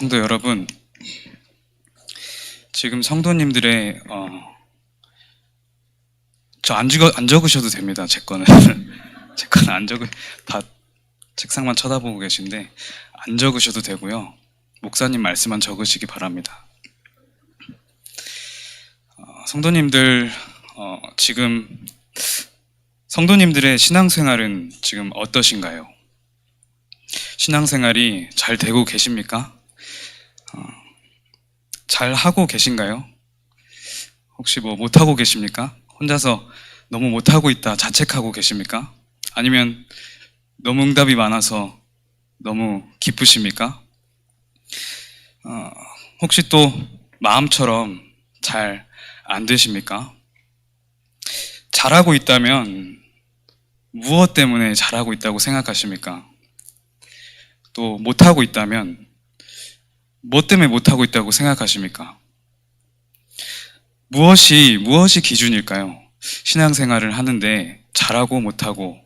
성도 여러분, 지금 성도님들의 저 안 적으셔도 됩니다. 제 거는 제 거는 안 적으 다 책상만 쳐다보고 계신데 안 적으셔도 되고요. 목사님 말씀만 적으시기 바랍니다. 성도님들, 지금 성도님들의 신앙생활은 지금 어떠신가요? 신앙생활이 잘 되고 계십니까? 잘 하고 계신가요? 혹시 뭐 못하고 계십니까? 혼자서 너무 못하고 있다 자책하고 계십니까? 아니면 너무 응답이 많아서 너무 기쁘십니까? 혹시 또 마음처럼 잘 안 되십니까? 잘하고 있다면 무엇 때문에 잘하고 있다고 생각하십니까? 또 못하고 있다면 무엇 때문에 못하고 있다고 생각하십니까? 무엇이 기준일까요? 신앙생활을 하는데 잘하고 못하고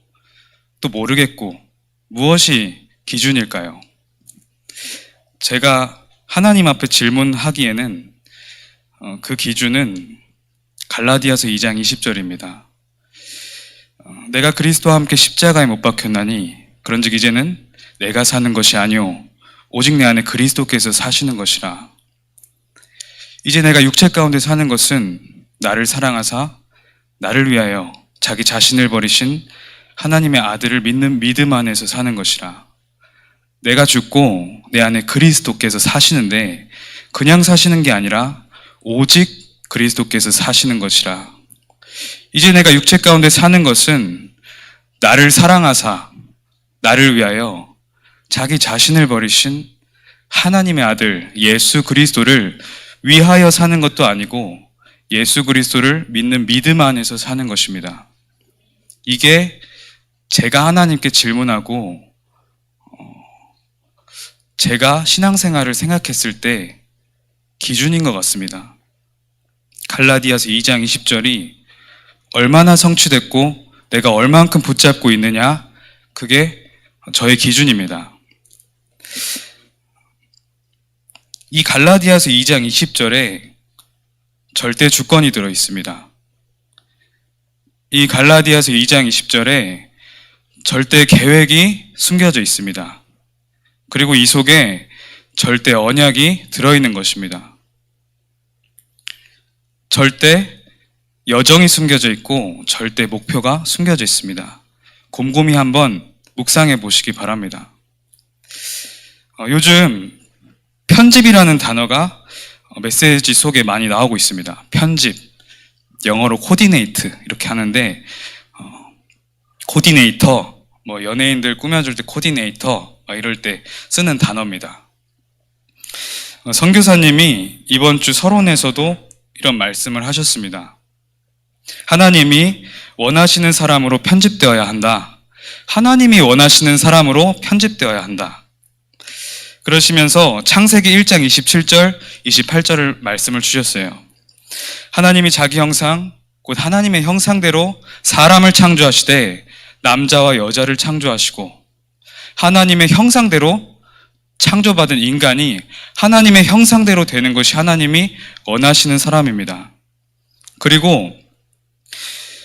또 모르겠고 무엇이 기준일까요? 제가 하나님 앞에 질문하기에는 그 기준은 갈라디아서 2장 20절입니다. 내가 그리스도와 함께 십자가에 못 박혔나니 그런즉 이제는 내가 사는 것이 아니오 오직 내 안에 그리스도께서 사시는 것이라. 이제 내가 육체 가운데 사는 것은 나를 사랑하사 나를 위하여 자기 자신을 버리신 하나님의 아들을 믿는 믿음 안에서 사는 것이라. 내가 죽고 내 안에 그리스도께서 사시는데 그냥 사시는 게 아니라 오직 그리스도께서 사시는 것이라. 이제 내가 육체 가운데 사는 것은 나를 사랑하사 나를 위하여 자기 자신을 버리신 하나님의 아들 예수 그리스도를 위하여 사는 것도 아니고 예수 그리스도를 믿는 믿음 안에서 사는 것입니다. 이게 제가 하나님께 질문하고 제가 신앙생활을 생각했을 때 기준인 것 같습니다. 갈라디아서 2장 20절이 얼마나 성취됐고 내가 얼만큼 붙잡고 있느냐, 그게 저의 기준입니다. 이 갈라디아서 2장 20절에 절대 주권이 들어 있습니다. 이 갈라디아서 2장 20절에 절대 계획이 숨겨져 있습니다. 그리고 이 속에 절대 언약이 들어있는 것입니다. 절대 여정이 숨겨져 있고 절대 목표가 숨겨져 있습니다. 곰곰이 한번 묵상해 보시기 바랍니다. 요즘 편집이라는 단어가 메시지 속에 많이 나오고 있습니다. 편집, 영어로 코디네이트 이렇게 하는데 코디네이터, 뭐 연예인들 꾸며줄 때 코디네이터 이럴 때 쓰는 단어입니다. 선교사님이 이번 주 서론에서도 이런 말씀을 하셨습니다. 하나님이 원하시는 사람으로 편집되어야 한다. 하나님이 원하시는 사람으로 편집되어야 한다. 그러시면서 창세기 1장 27절, 28절을 말씀을 주셨어요. 하나님이 자기 형상, 곧 하나님의 형상대로 사람을 창조하시되 남자와 여자를 창조하시고 하나님의 형상대로 창조받은 인간이 하나님의 형상대로 되는 것이 하나님이 원하시는 사람입니다. 그리고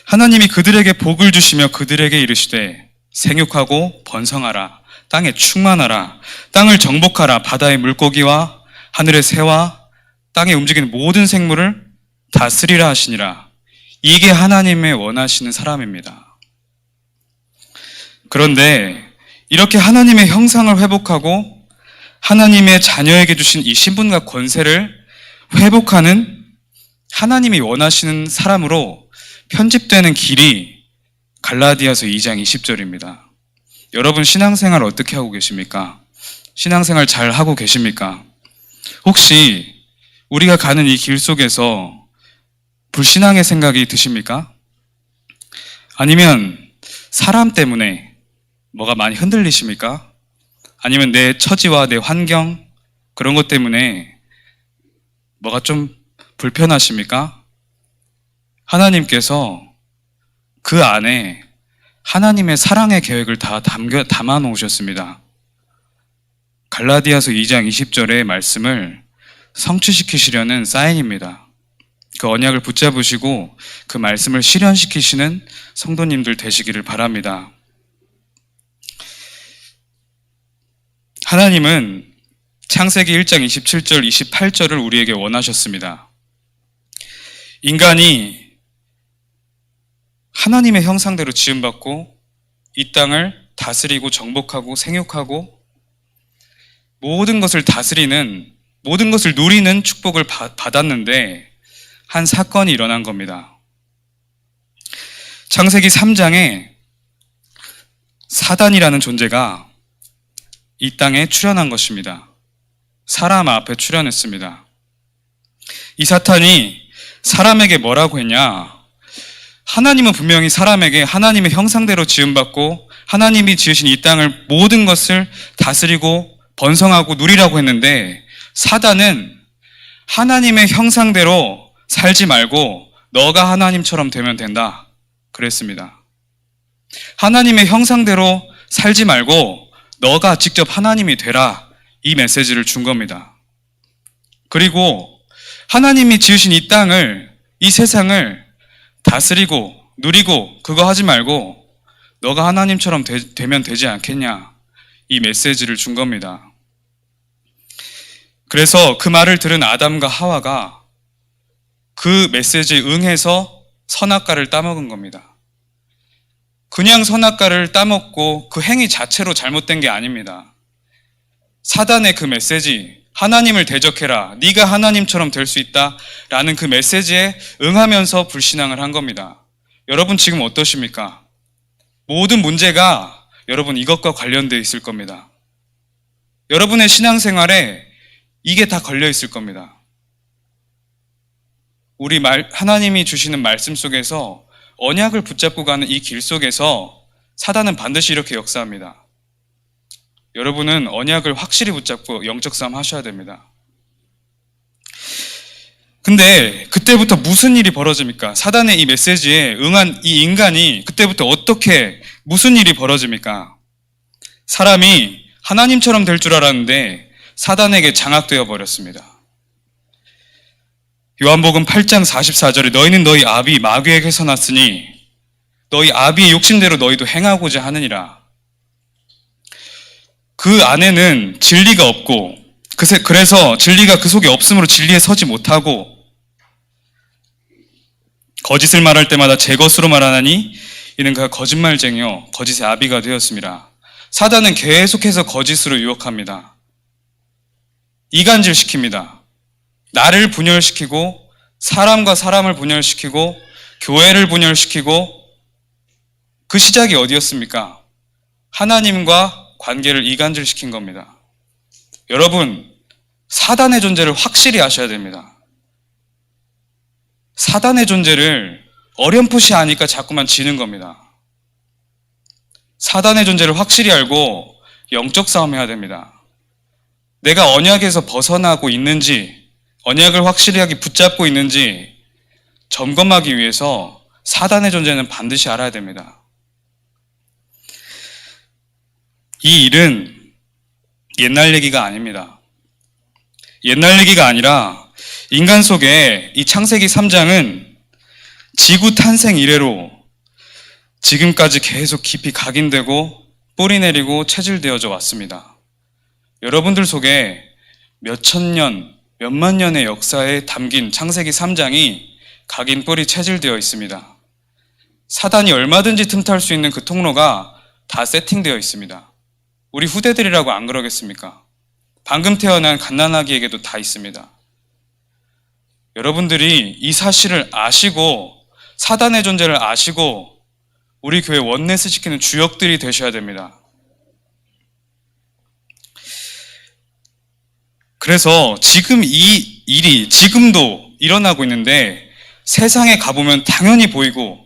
하나님이 그들에게 복을 주시며 그들에게 이르시되 생육하고 번성하라, 땅에 충만하라, 땅을 정복하라, 바다의 물고기와 하늘의 새와 땅에 움직이는 모든 생물을 다스리라 하시니라. 이게 하나님의 원하시는 사람입니다. 그런데 이렇게 하나님의 형상을 회복하고 하나님의 자녀에게 주신 이 신분과 권세를 회복하는 하나님이 원하시는 사람으로 편집되는 길이 갈라디아서 2장 20절입니다. 여러분 신앙생활 어떻게 하고 계십니까? 신앙생활 잘 하고 계십니까? 혹시 우리가 가는 이 길 속에서 불신앙의 생각이 드십니까? 아니면 사람 때문에 뭐가 많이 흔들리십니까? 아니면 내 처지와 내 환경 그런 것 때문에 뭐가 좀 불편하십니까? 하나님께서 그 안에 하나님의 사랑의 계획을 다 담아 놓으셨습니다. 갈라디아서 2장 20절의 말씀을 성취시키시려는 사인입니다. 그 언약을 붙잡으시고 그 말씀을 실현시키시는 성도님들 되시기를 바랍니다. 하나님은 창세기 1장 27절, 28절을 우리에게 원하셨습니다. 인간이 하나님의 형상대로 지음받고 이 땅을 다스리고 정복하고 생육하고 모든 것을 다스리는, 모든 것을 누리는 축복을 받았는데 한 사건이 일어난 겁니다. 창세기 3장에 사단이라는 존재가 이 땅에 출현한 것입니다. 사람 앞에 출현했습니다. 이 사탄이 사람에게 뭐라고 했냐? 하나님은 분명히 사람에게 하나님의 형상대로 지음받고 하나님이 지으신 이 땅을 모든 것을 다스리고 번성하고 누리라고 했는데, 사단은 하나님의 형상대로 살지 말고 너가 하나님처럼 되면 된다 그랬습니다. 하나님의 형상대로 살지 말고 너가 직접 하나님이 되라, 이 메시지를 준 겁니다. 그리고 하나님이 지으신 이 땅을, 이 세상을 다스리고 누리고 그거 하지 말고 너가 하나님처럼 되면 되지 않겠냐, 이 메시지를 준 겁니다. 그래서 그 말을 들은 아담과 하와가 그 메시지에 응해서 선악과를 따먹은 겁니다. 그냥 선악과를 따먹고 그 행위 자체로 잘못된 게 아닙니다. 사단의 그 메시지, 하나님을 대적해라, 네가 하나님처럼 될 수 있다 라는 그 메시지에 응하면서 불신앙을 한 겁니다. 여러분 지금 어떠십니까? 모든 문제가 여러분 이것과 관련되어 있을 겁니다. 여러분의 신앙생활에 이게 다 걸려 있을 겁니다. 하나님이 주시는 말씀 속에서 언약을 붙잡고 가는 이 길 속에서 사단은 반드시 이렇게 역사합니다. 여러분은 언약을 확실히 붙잡고 영적 싸움 하셔야 됩니다. 근데 그때부터 무슨 일이 벌어집니까? 사단의 이 메시지에 응한 이 인간이 그때부터 어떻게, 무슨 일이 벌어집니까? 사람이 하나님처럼 될 줄 알았는데 사단에게 장악되어 버렸습니다. 요한복음 8장 44절에 너희는 너희 아비 마귀에게서 났으니 너희 아비의 욕심대로 너희도 행하고자 하느니라. 그 안에는 진리가 없고, 그래서 진리가 그 속에 없으므로 진리에 서지 못하고, 거짓을 말할 때마다 제 것으로 말하나니 이는 그가 거짓말쟁이요 거짓의 아비가 되었습니다. 사단은 계속해서 거짓으로 유혹합니다. 이간질시킵니다. 나를 분열시키고 사람과 사람을 분열시키고 교회를 분열시키고, 그 시작이 어디였습니까? 하나님과 관계를 이간질시킨 겁니다. 여러분, 사단의 존재를 확실히 아셔야 됩니다. 사단의 존재를 어렴풋이 아니까 자꾸만 지는 겁니다. 사단의 존재를 확실히 알고 영적 싸움해야 됩니다. 내가 언약에서 벗어나고 있는지, 언약을 확실하게 붙잡고 있는지 점검하기 위해서 사단의 존재는 반드시 알아야 됩니다. 이 일은 옛날 얘기가 아닙니다. 옛날 얘기가 아니라 인간 속에 이 창세기 3장은 지구 탄생 이래로 지금까지 계속 깊이 각인되고 뿌리 내리고 체질되어져 왔습니다. 여러분들 속에 몇천 년, 몇만 년의 역사에 담긴 창세기 3장이 각인 뿌리 체질되어 있습니다. 사단이 얼마든지 틈탈 수 있는 그 통로가 다 세팅되어 있습니다. 우리 후대들이라고 안 그러겠습니까? 방금 태어난 갓난아기에게도 다 있습니다. 여러분들이 이 사실을 아시고 사단의 존재를 아시고 우리 교회 원네스 시키는 주역들이 되셔야 됩니다. 그래서 지금 이 일이 지금도 일어나고 있는데 세상에 가보면 당연히 보이고,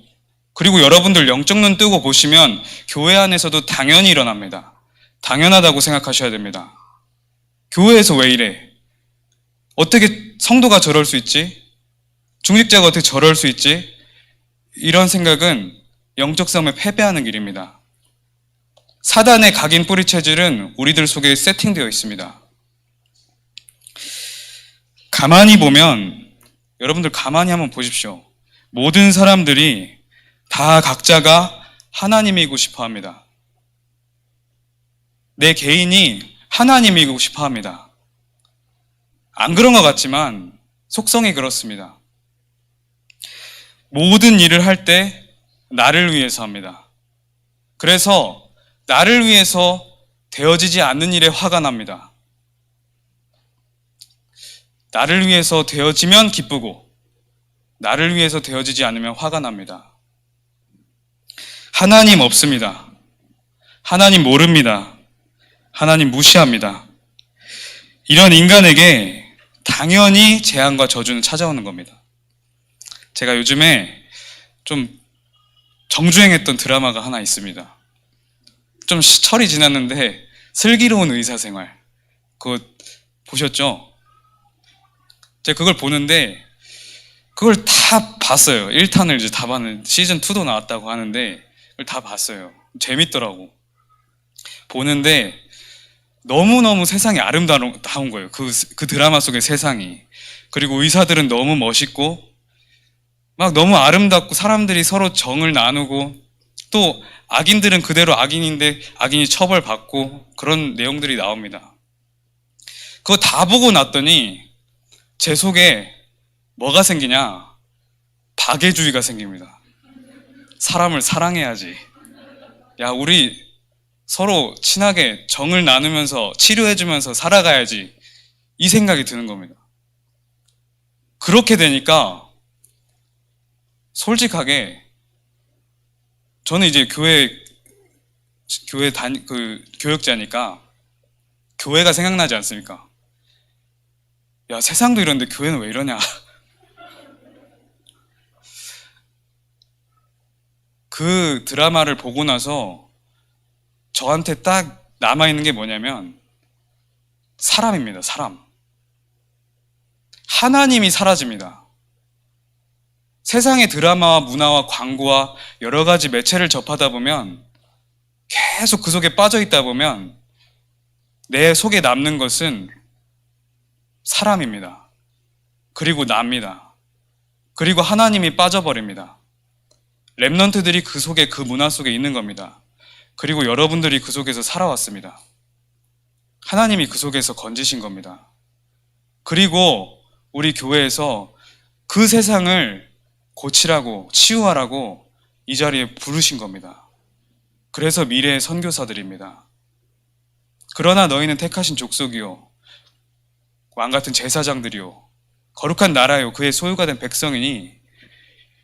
그리고 여러분들 영적 눈 뜨고 보시면 교회 안에서도 당연히 일어납니다. 당연하다고 생각하셔야 됩니다. 교회에서 왜 이래? 어떻게 성도가 저럴 수 있지? 중직자가 어떻게 저럴 수 있지? 이런 생각은 영적 싸움에 패배하는 길입니다. 사단의 각인 뿌리 체질은 우리들 속에 세팅되어 있습니다. 가만히 보면, 여러분들 가만히 한번 보십시오. 모든 사람들이 다 각자가 하나님이고 싶어 합니다. 내 개인이 하나님이고 싶어 합니다. 안 그런 것 같지만 속성이 그렇습니다. 모든 일을 할 때 나를 위해서 합니다. 그래서 나를 위해서 되어지지 않는 일에 화가 납니다. 나를 위해서 되어지면 기쁘고 나를 위해서 되어지지 않으면 화가 납니다. 하나님 없습니다. 하나님 모릅니다. 하나님 무시합니다. 이런 인간에게 당연히 재앙과 저주는 찾아오는 겁니다. 제가 요즘에 좀 정주행했던 드라마가 하나 있습니다. 좀 철이 지났는데 슬기로운 의사생활, 그거 보셨죠? 제가 그걸 보는데 그걸 다 봤어요. 1탄을 이제 다 봤는데 시즌 2도 나왔다고 하는데 그걸 다 봤어요. 재밌더라고. 보는데 너무너무 세상이 아름다운 거예요. 그 드라마 속의 세상이. 그리고 의사들은 너무 멋있고 막 너무 아름답고 사람들이 서로 정을 나누고 또 악인들은 그대로 악인인데 악인이 처벌받고 그런 내용들이 나옵니다. 그거 다 보고 났더니 제 속에 뭐가 생기냐? 박애주의가 생깁니다. 사람을 사랑해야지. 야, 우리 서로 친하게 정을 나누면서 치료해주면서 살아가야지. 이 생각이 드는 겁니다. 그렇게 되니까 솔직하게 저는 이제 교역자니까 교회가 생각나지 않습니까? 야, 세상도 이런데 교회는 왜 이러냐? 그 드라마를 보고 나서 저한테 딱 남아있는 게 뭐냐면 사람입니다. 사람. 하나님이 사라집니다. 세상의 드라마와 문화와 광고와 여러 가지 매체를 접하다 보면 계속 그 속에 빠져 있다 보면 내 속에 남는 것은 사람입니다. 그리고 납니다. 그리고 하나님이 빠져버립니다. 렘넌트들이 그 속에, 그 문화 속에 있는 겁니다. 그리고 여러분들이 그 속에서 살아왔습니다. 하나님이 그 속에서 건지신 겁니다. 그리고 우리 교회에서 그 세상을 고치라고, 치유하라고 이 자리에 부르신 겁니다. 그래서 미래의 선교사들입니다. 그러나 너희는 택하신 족속이요, 왕같은 제사장들이요, 거룩한 나라요, 그의 소유가 된 백성이니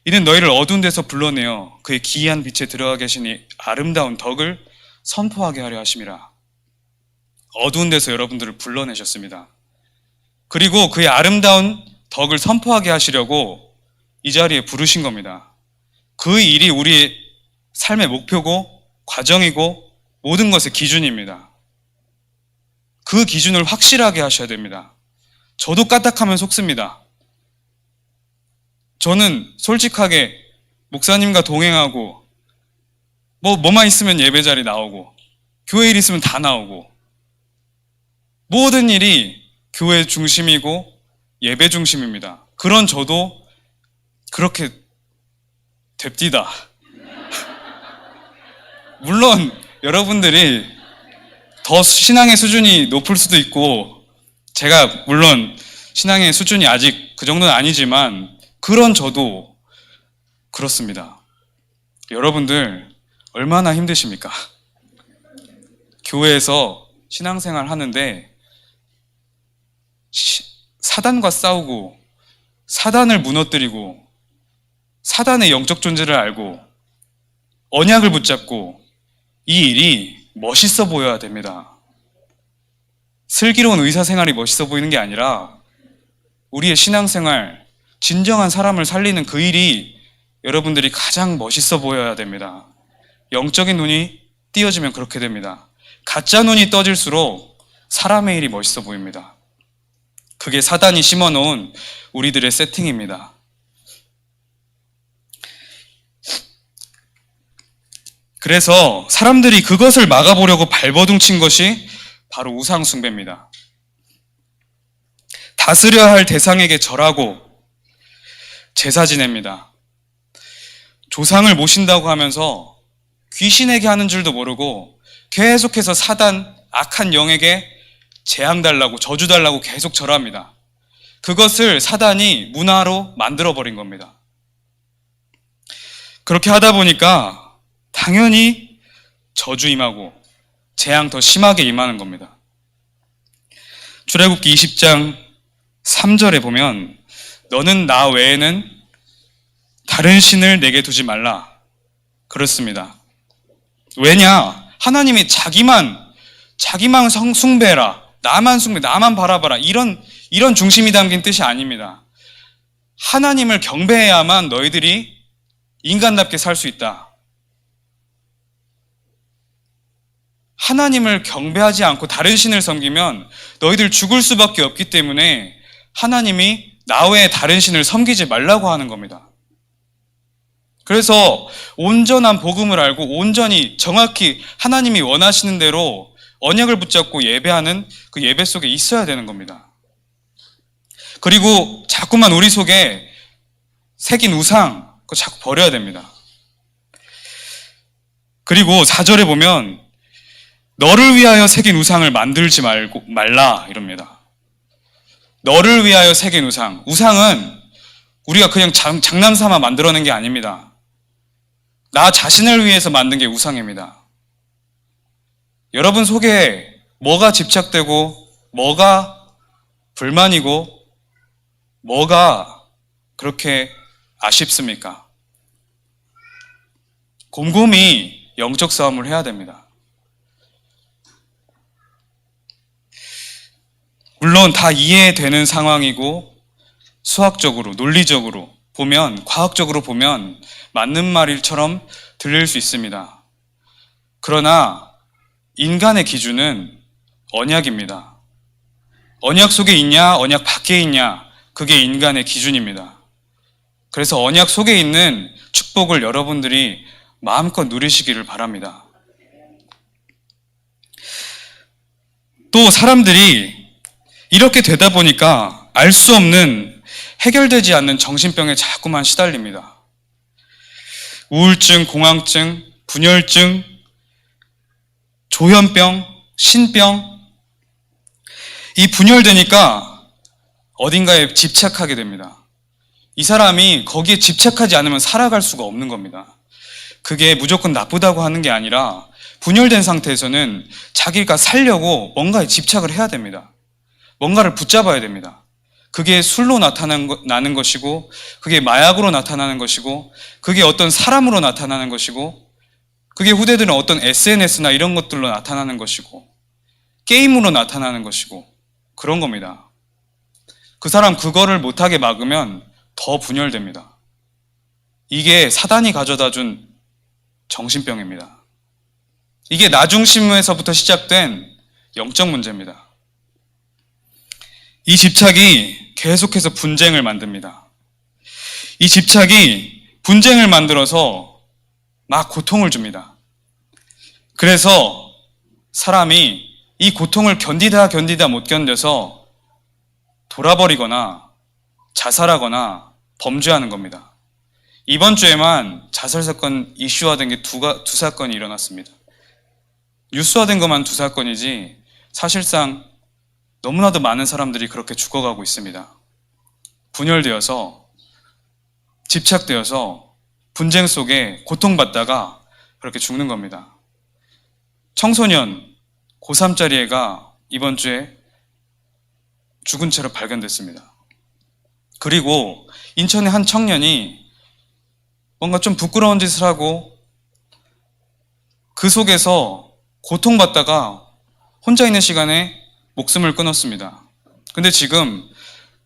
이는 너희를 어두운 데서 불러내어 그의 기이한 빛에 들어가 계시니 아름다운 덕을 선포하게 하려 하심이라. 어두운 데서 여러분들을 불러내셨습니다. 그리고 그의 아름다운 덕을 선포하게 하시려고 이 자리에 부르신 겁니다. 그 일이 우리의 삶의 목표고 과정이고 모든 것의 기준입니다. 그 기준을 확실하게 하셔야 됩니다. 저도 까딱하면 속습니다. 저는 솔직하게 목사님과 동행하고 뭐만 있으면 예배 자리 나오고 교회 일 있으면 다 나오고 모든 일이 교회 중심이고 예배 중심입니다. 그런 저도 그렇게 됩디다. 물론 여러분들이 더 신앙의 수준이 높을 수도 있고 제가 물론 신앙의 수준이 아직 그 정도는 아니지만 그런 저도 그렇습니다. 여러분들 얼마나 힘드십니까? 교회에서 신앙생활 하는데 사단과 싸우고 사단을 무너뜨리고 사단의 영적 존재를 알고 언약을 붙잡고 이 일이 멋있어 보여야 됩니다. 슬기로운 의사생활이 멋있어 보이는 게 아니라 우리의 신앙생활, 진정한 사람을 살리는 그 일이 여러분들이 가장 멋있어 보여야 됩니다. 영적인 눈이 띄어지면 그렇게 됩니다. 가짜 눈이 떠질수록 사람의 일이 멋있어 보입니다. 그게 사단이 심어놓은 우리들의 세팅입니다. 그래서 사람들이 그것을 막아보려고 발버둥친 것이 바로 우상숭배입니다. 다스려야 할 대상에게 절하고 제사 지냅니다. 조상을 모신다고 하면서 귀신에게 하는 줄도 모르고 계속해서 사단, 악한 영에게 재앙 달라고, 저주 달라고 계속 절합니다. 그것을 사단이 문화로 만들어버린 겁니다. 그렇게 하다 보니까 당연히 저주 임하고 재앙 더 심하게 임하는 겁니다. 출애굽기 20장 3절에 보면 너는 나 외에는 다른 신을 내게 두지 말라. 그렇습니다. 왜냐? 하나님이 자기만 숭배해라. 나만 숭배, 나만 바라봐라. 이런 중심이 담긴 뜻이 아닙니다. 하나님을 경배해야만 너희들이 인간답게 살 수 있다. 하나님을 경배하지 않고 다른 신을 섬기면 너희들 죽을 수밖에 없기 때문에 하나님이 나 외에 다른 신을 섬기지 말라고 하는 겁니다. 그래서 온전한 복음을 알고 온전히 정확히 하나님이 원하시는 대로 언약을 붙잡고 예배하는 그 예배 속에 있어야 되는 겁니다. 그리고 자꾸만 우리 속에 새긴 우상, 그거 자꾸 버려야 됩니다. 그리고 4절에 보면 너를 위하여 새긴 우상을 만들지 말라 이럽니다. 너를 위하여 새긴 우상. 우상은 우리가 그냥 장난삼아 만들어낸 게 아닙니다. 나 자신을 위해서 만든 게 우상입니다. 여러분 속에 뭐가 집착되고 뭐가 불만이고 뭐가 그렇게 아쉽습니까? 곰곰이 영적 싸움을 해야 됩니다. 물론 다 이해되는 상황이고 수학적으로, 논리적으로 보면, 과학적으로 보면 맞는 말일처럼 들릴 수 있습니다. 그러나 인간의 기준은 언약입니다. 언약 속에 있냐, 언약 밖에 있냐, 그게 인간의 기준입니다. 그래서 언약 속에 있는 축복을 여러분들이 마음껏 누리시기를 바랍니다. 또 사람들이 이렇게 되다 보니까 알 수 없는 해결되지 않는 정신병에 자꾸만 시달립니다. 우울증, 공황증, 분열증, 조현병, 신병. 이 분열되니까 어딘가에 집착하게 됩니다. 이 사람이 거기에 집착하지 않으면 살아갈 수가 없는 겁니다. 그게 무조건 나쁘다고 하는 게 아니라 분열된 상태에서는 자기가 살려고 뭔가에 집착을 해야 됩니다. 뭔가를 붙잡아야 됩니다. 그게 술로 나타나는 것이고, 그게 마약으로 나타나는 것이고, 그게 어떤 사람으로 나타나는 것이고, 그게 후대들은 어떤 SNS나 이런 것들로 나타나는 것이고, 게임으로 나타나는 것이고, 그런 겁니다. 그 사람 그거를 못하게 막으면 더 분열됩니다. 이게 사단이 가져다 준 정신병입니다. 이게 나 중심에서부터 시작된 영적 문제입니다. 이 집착이 계속해서 분쟁을 만듭니다. 이 집착이 분쟁을 만들어서 막 고통을 줍니다. 그래서 사람이 이 고통을 견디다 못 견뎌서 돌아버리거나 자살하거나 범죄하는 겁니다. 이번 주에만 자살 사건 이슈화된 게 두 사건이 일어났습니다. 뉴스화된 것만 2사건이지 사실상 너무나도 많은 사람들이 그렇게 죽어가고 있습니다. 분열되어서, 집착되어서 분쟁 속에 고통받다가 그렇게 죽는 겁니다. 청소년 고3짜리 애가 이번 주에 죽은 채로 발견됐습니다. 그리고 인천의 한 청년이 뭔가 좀 부끄러운 짓을 하고 그 속에서 고통받다가 혼자 있는 시간에 목숨을 끊었습니다. 근데 지금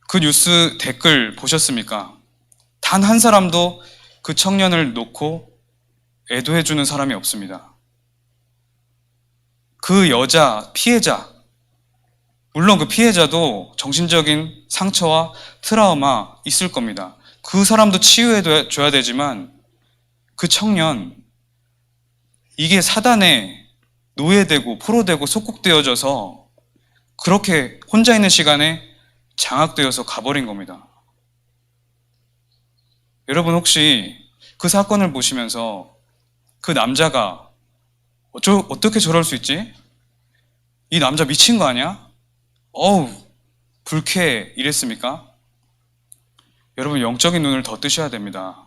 그 뉴스 댓글 보셨습니까? 단 한 사람도 그 청년을 놓고 애도해주는 사람이 없습니다. 그 여자, 피해자, 물론 그 피해자도 정신적인 상처와 트라우마 있을 겁니다. 그 사람도 치유해줘야 되지만 그 청년, 이게 사단에 노예되고 포로되고 속국되어져서 그렇게 혼자 있는 시간에 장악되어서 가버린 겁니다. 여러분 혹시 그 사건을 보시면서 그 남자가 어떻게 저럴 수 있지? 이 남자 미친 거 아니야? 어우, 불쾌해 이랬습니까? 여러분 영적인 눈을 더 뜨셔야 됩니다.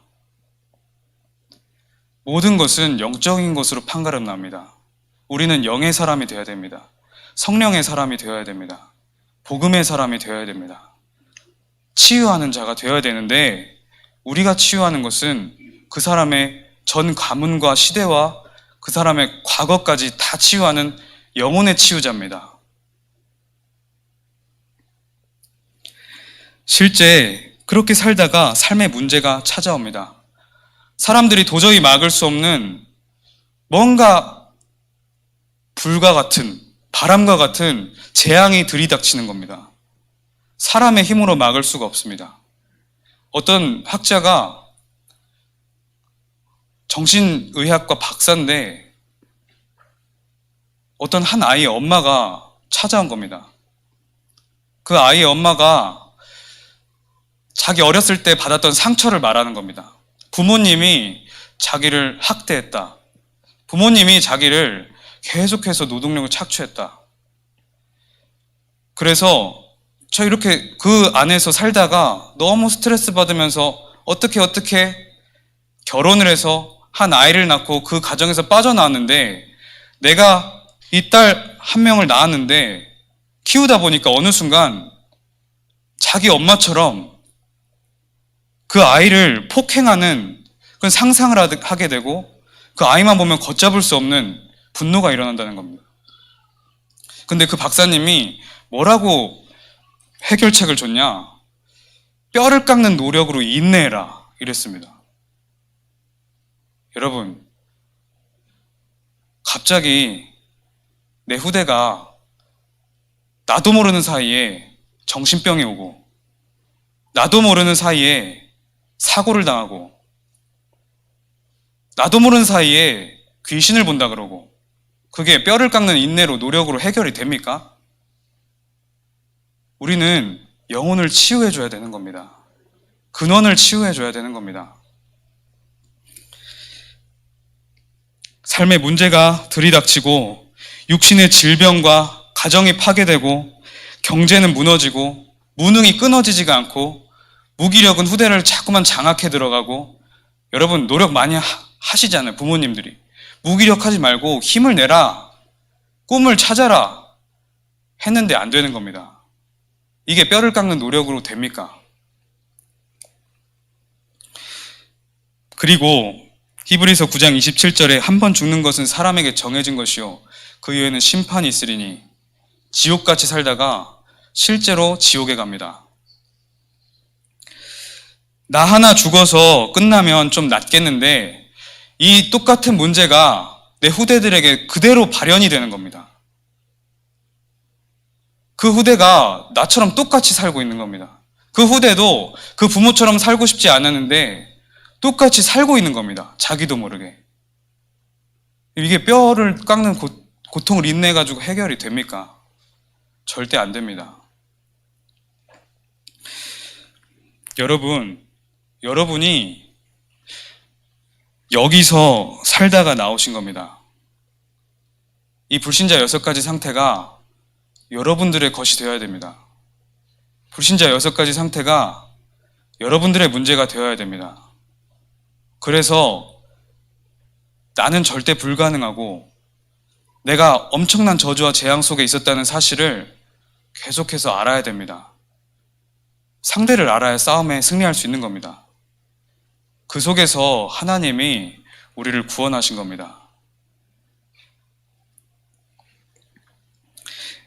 모든 것은 영적인 것으로 판가름 납니다. 우리는 영의 사람이 되어야 됩니다. 성령의 사람이 되어야 됩니다. 복음의 사람이 되어야 됩니다. 치유하는 자가 되어야 되는데 우리가 치유하는 것은 그 사람의 전 가문과 시대와 그 사람의 과거까지 다 치유하는 영혼의 치유자입니다. 실제 그렇게 살다가 삶의 문제가 찾아옵니다. 사람들이 도저히 막을 수 없는 뭔가 불과 같은 바람과 같은 재앙이 들이닥치는 겁니다. 사람의 힘으로 막을 수가 없습니다. 어떤 학자가 정신의학과 박사인데 어떤 한 아이의 엄마가 찾아온 겁니다. 그 아이의 엄마가 자기 어렸을 때 받았던 상처를 말하는 겁니다. 부모님이 자기를 학대했다. 부모님이 자기를 계속해서 노동력을 착취했다. 그래서 저 이렇게 그 안에서 살다가 너무 스트레스 받으면서 어떻게 결혼을 해서 한 아이를 낳고 그 가정에서 빠져나왔는데 내가 이 딸 한 명을 낳았는데 키우다 보니까 어느 순간 자기 엄마처럼 그 아이를 폭행하는 그런 상상을 하게 되고 그 아이만 보면 걷잡을 수 없는 분노가 일어난다는 겁니다. 근데 그 박사님이 뭐라고 해결책을 줬냐? 뼈를 깎는 노력으로 인내해라 이랬습니다. 여러분, 갑자기 내 후대가 나도 모르는 사이에 정신병이 오고 나도 모르는 사이에 사고를 당하고 나도 모르는 사이에 귀신을 본다 그러고 그게 뼈를 깎는 인내로 노력으로 해결이 됩니까? 우리는 영혼을 치유해줘야 되는 겁니다. 근원을 치유해줘야 되는 겁니다. 삶의 문제가 들이닥치고 육신의 질병과 가정이 파괴되고 경제는 무너지고 무능이 끊어지지가 않고 무기력은 후대를 자꾸만 장악해 들어가고 여러분 노력 많이 하시잖아요. 부모님들이. 무기력하지 말고 힘을 내라. 꿈을 찾아라. 했는데 안 되는 겁니다. 이게 뼈를 깎는 노력으로 됩니까? 그리고 히브리서 9장 27절에 한 번 죽는 것은 사람에게 정해진 것이요 그 이후에는 심판이 있으리니 지옥같이 살다가 실제로 지옥에 갑니다. 나 하나 죽어서 끝나면 좀 낫겠는데 이 똑같은 문제가 내 후대들에게 그대로 발현이 되는 겁니다. 그 후대가 나처럼 똑같이 살고 있는 겁니다. 그 후대도 그 부모처럼 살고 싶지 않았는데 똑같이 살고 있는 겁니다. 자기도 모르게. 이게 뼈를 깎는 고통을 인내해가지고 해결이 됩니까? 절대 안 됩니다. 여러분이 여기서 살다가 나오신 겁니다. 이 불신자 6가지 상태가 여러분들의 것이 되어야 됩니다. 불신자 6가지 상태가 여러분들의 문제가 되어야 됩니다. 그래서 나는 절대 불가능하고 내가 엄청난 저주와 재앙 속에 있었다는 사실을 계속해서 알아야 됩니다. 상대를 알아야 싸움에 승리할 수 있는 겁니다. 그 속에서 하나님이 우리를 구원하신 겁니다.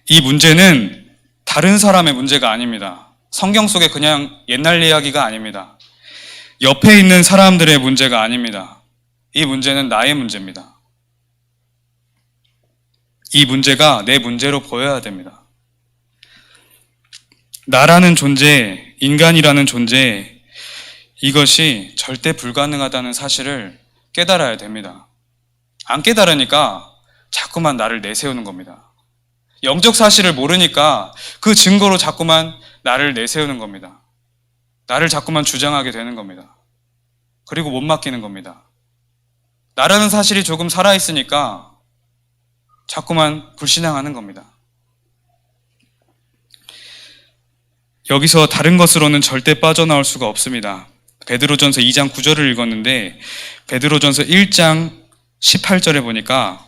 이 문제는 다른 사람의 문제가 아닙니다. 성경 속에 그냥 옛날 이야기가 아닙니다. 옆에 있는 사람들의 문제가 아닙니다. 이 문제는 나의 문제입니다. 이 문제가 내 문제로 보여야 됩니다. 나라는 존재, 인간이라는 존재, 이것이 절대 불가능하다는 사실을 깨달아야 됩니다. 안 깨달으니까 자꾸만 나를 내세우는 겁니다. 영적 사실을 모르니까 그 증거로 자꾸만 나를 내세우는 겁니다. 나를 자꾸만 주장하게 되는 겁니다. 그리고 못 맡기는 겁니다. 나라는 사실이 조금 살아있으니까 자꾸만 불신앙하는 겁니다. 여기서 다른 것으로는 절대 빠져나올 수가 없습니다. 베드로전서 2장 9절을 읽었는데 베드로전서 1장 18절에 보니까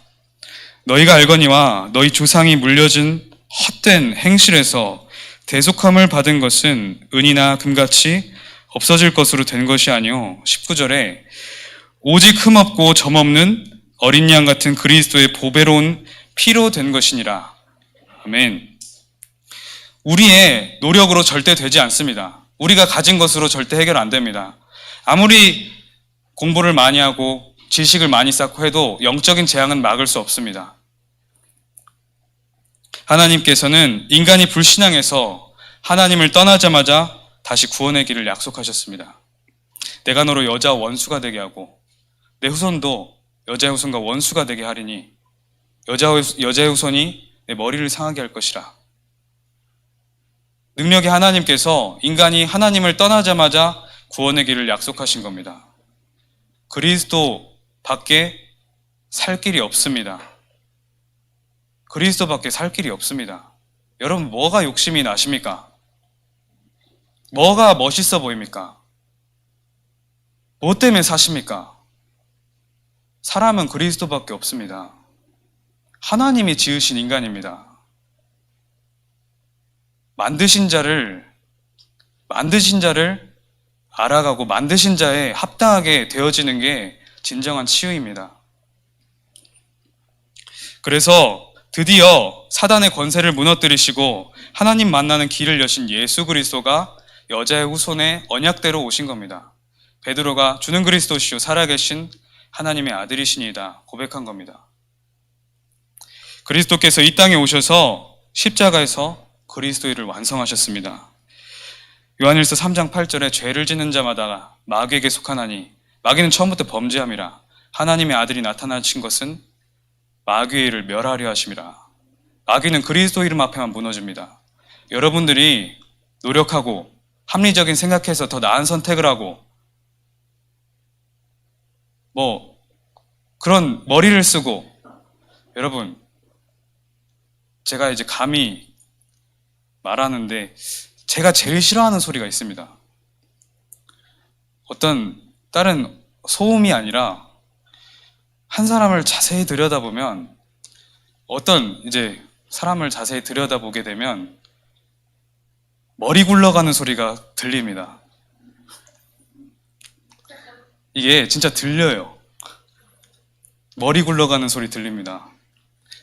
너희가 알거니와 너희 조상이 물려준 헛된 행실에서 대속함을 받은 것은 은이나 금같이 없어질 것으로 된 것이 아니요 19절에 오직 흠없고 점없는 어린 양 같은 그리스도의 보배로운 피로 된 것이니라. 아멘. 우리의 노력으로 절대 되지 않습니다. 우리가 가진 것으로 절대 해결 안 됩니다. 아무리 공부를 많이 하고 지식을 많이 쌓고 해도 영적인 재앙은 막을 수 없습니다. 하나님께서는 인간이 불신앙해서 하나님을 떠나자마자 다시 구원의 길을 약속하셨습니다. 내가 너로 여자 원수가 되게 하고 내 후손도 여자의 후손과 원수가 되게 하리니 여자의 후손이 내 머리를 상하게 할 것이라. 능력의 하나님께서 인간이 하나님을 떠나자마자 구원의 길을 약속하신 겁니다. 그리스도 밖에 살 길이 없습니다. 그리스도 밖에 살 길이 없습니다. 여러분, 뭐가 욕심이 나십니까? 뭐가 멋있어 보입니까? 뭐 때문에 사십니까? 사람은 그리스도밖에 없습니다. 하나님이 지으신 인간입니다. 만드신 자를 알아가고 만드신 자에 합당하게 되어지는 게 진정한 치유입니다. 그래서 드디어 사단의 권세를 무너뜨리시고 하나님 만나는 길을 여신 예수 그리스도가 여자의 후손의 언약대로 오신 겁니다. 베드로가 주는 그리스도시요 살아계신 하나님의 아들이시니이다 고백한 겁니다. 그리스도께서 이 땅에 오셔서 십자가에서 그리스도를 완성하셨습니다. 요한일서 3장 8절에 죄를 짓는 자마다 마귀에게 속하나니 마귀는 처음부터 범죄함이라 하나님의 아들이 나타나신 것은 마귀의 일을 멸하려 하심이라. 마귀는 그리스도 이름 앞에만 무너집니다. 여러분들이 노력하고 합리적인 생각해서 더 나은 선택을 하고 그런 머리를 쓰고 여러분 제가 이제 감히 말하는데 제가 제일 싫어하는 소리가 있습니다. 어떤 다른 소음이 아니라 한 사람을 자세히 들여다보면 어떤 이제 사람을 자세히 들여다보게 되면 머리 굴러가는 소리가 들립니다. 이게 진짜 들려요. 머리 굴러가는 소리 들립니다.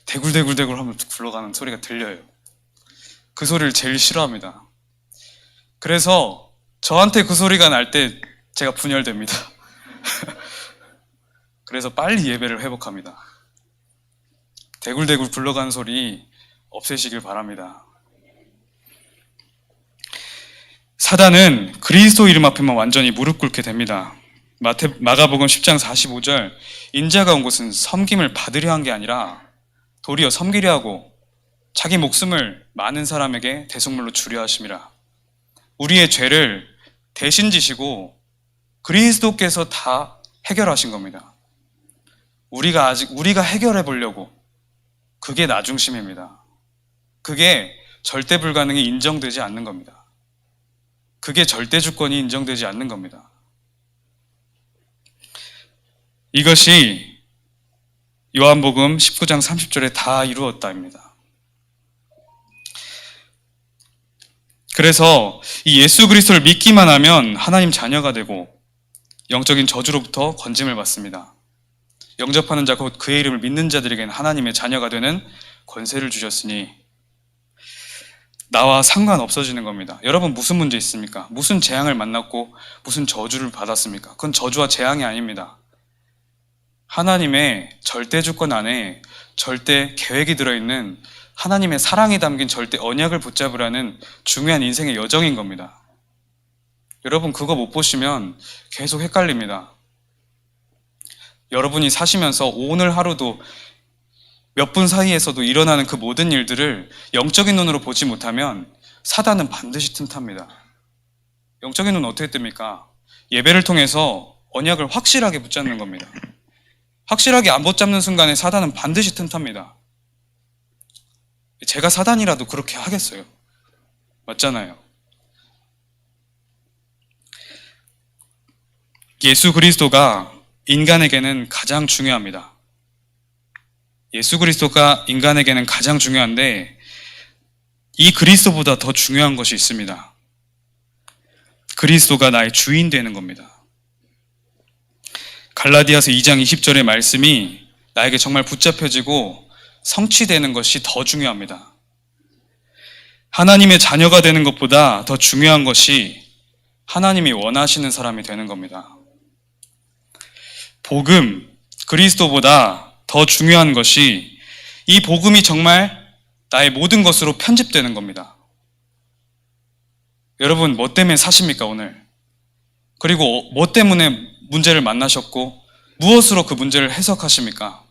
대굴대굴대굴 하면 굴러가는 소리가 들려요. 그 소리를 제일 싫어합니다. 그래서 저한테 그 소리가 날 때 제가 분열됩니다. 그래서 빨리 예배를 회복합니다. 대굴대굴 굴러가는 소리 없애시길 바랍니다. 사단은 그리스도 이름 앞에만 완전히 무릎 꿇게 됩니다. 마가복음 10장 45절 인자가 온 곳은 섬김을 받으려 한 게 아니라 도리어 섬기려 하고 자기 목숨을 많은 사람에게 대속물로 주려 하심이라. 우리의 죄를 대신 지시고 그리스도께서 다 해결하신 겁니다. 우리가 해결해 보려고 그게 나 중심입니다. 그게 절대 불가능이 인정되지 않는 겁니다. 그게 절대 주권이 인정되지 않는 겁니다. 이것이 요한복음 19장 30절에 다 이루었다입니다. 그래서 이 예수 그리스도를 믿기만 하면 하나님 자녀가 되고 영적인 저주로부터 건짐을 받습니다. 영접하는 자 곧 그의 이름을 믿는 자들에게는 하나님의 자녀가 되는 권세를 주셨으니 나와 상관없어지는 겁니다. 여러분 무슨 문제 있습니까? 무슨 재앙을 만났고 무슨 저주를 받았습니까? 그건 저주와 재앙이 아닙니다. 하나님의 절대 주권 안에 절대 계획이 들어있는 하나님의 사랑이 담긴 절대 언약을 붙잡으라는 중요한 인생의 여정인 겁니다. 여러분 그거 못 보시면 계속 헷갈립니다. 여러분이 사시면서 오늘 하루도 몇 분 사이에서도 일어나는 그 모든 일들을 영적인 눈으로 보지 못하면 사단은 반드시 틈탑니다. 영적인 눈은 어떻게 뜹니까? 예배를 통해서 언약을 확실하게 붙잡는 겁니다. 확실하게 안 붙잡는 순간에 사단은 반드시 틈탑니다. 제가 사단이라도 그렇게 하겠어요. 맞잖아요. 예수 그리스도가 인간에게는 가장 중요합니다. 예수 그리스도가 인간에게는 가장 중요한데 이 그리스도보다 더 중요한 것이 있습니다. 그리스도가 나의 주인 되는 겁니다. 갈라디아서 2장 20절의 말씀이 나에게 정말 붙잡혀지고 성취되는 것이 더 중요합니다. 하나님의 자녀가 되는 것보다 더 중요한 것이 하나님이 원하시는 사람이 되는 겁니다. 복음, 그리스도보다 더 중요한 것이 이 복음이 정말 나의 모든 것으로 편집되는 겁니다. 여러분, 뭐 때문에 사십니까, 오늘? 그리고 뭐 때문에 문제를 만나셨고 무엇으로 그 문제를 해석하십니까?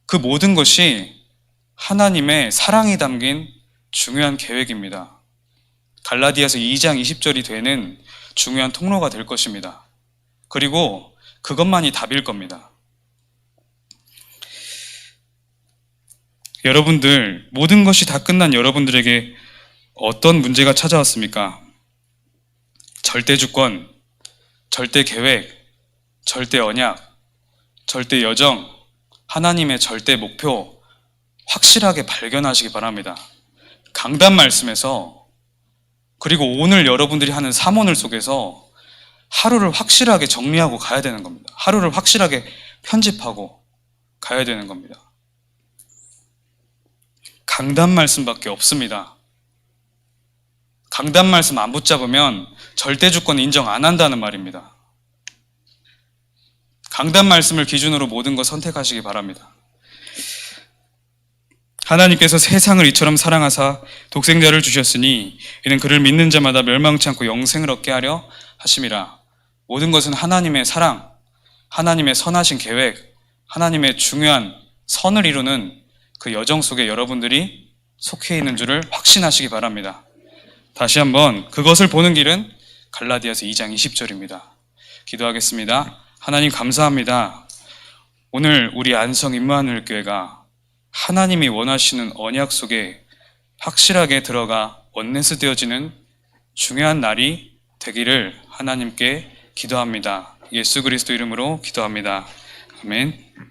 그 모든 것이 하나님의 사랑이 담긴 중요한 계획입니다. 갈라디아서 2장 20절이 되는 중요한 통로가 될 것입니다. 그리고 그것만이 답일 겁니다. 여러분들, 모든 것이 다 끝난 여러분들에게 어떤 문제가 찾아왔습니까? 절대 주권, 절대 계획, 절대 언약, 절대 여정, 하나님의 절대 목표 확실하게 발견하시기 바랍니다. 강단 말씀에서 그리고 오늘 여러분들이 하는 사모늘 속에서 하루를 확실하게 정리하고 가야 되는 겁니다. 하루를 확실하게 편집하고 가야 되는 겁니다. 강단 말씀밖에 없습니다. 강단 말씀 안 붙잡으면 절대 주권 인정 안 한다는 말입니다. 강단 말씀을 기준으로 모든 것 선택하시기 바랍니다. 하나님께서 세상을 이처럼 사랑하사 독생자를 주셨으니 이는 그를 믿는 자마다 멸망치 않고 영생을 얻게 하려 하심이라. 모든 것은 하나님의 사랑, 하나님의 선하신 계획, 하나님의 중요한 선을 이루는 그 여정 속에 여러분들이 속해 있는 줄을 확신하시기 바랍니다. 다시 한번 그것을 보는 길은 갈라디아서 2장 20절입니다. 기도하겠습니다. 하나님 감사합니다. 오늘 우리 안성 임마누엘 교회가 하나님이 원하시는 언약 속에 확실하게 들어가 원네스 되어지는 중요한 날이 되기를 하나님께 기도합니다. 예수 그리스도 이름으로 기도합니다. 아멘.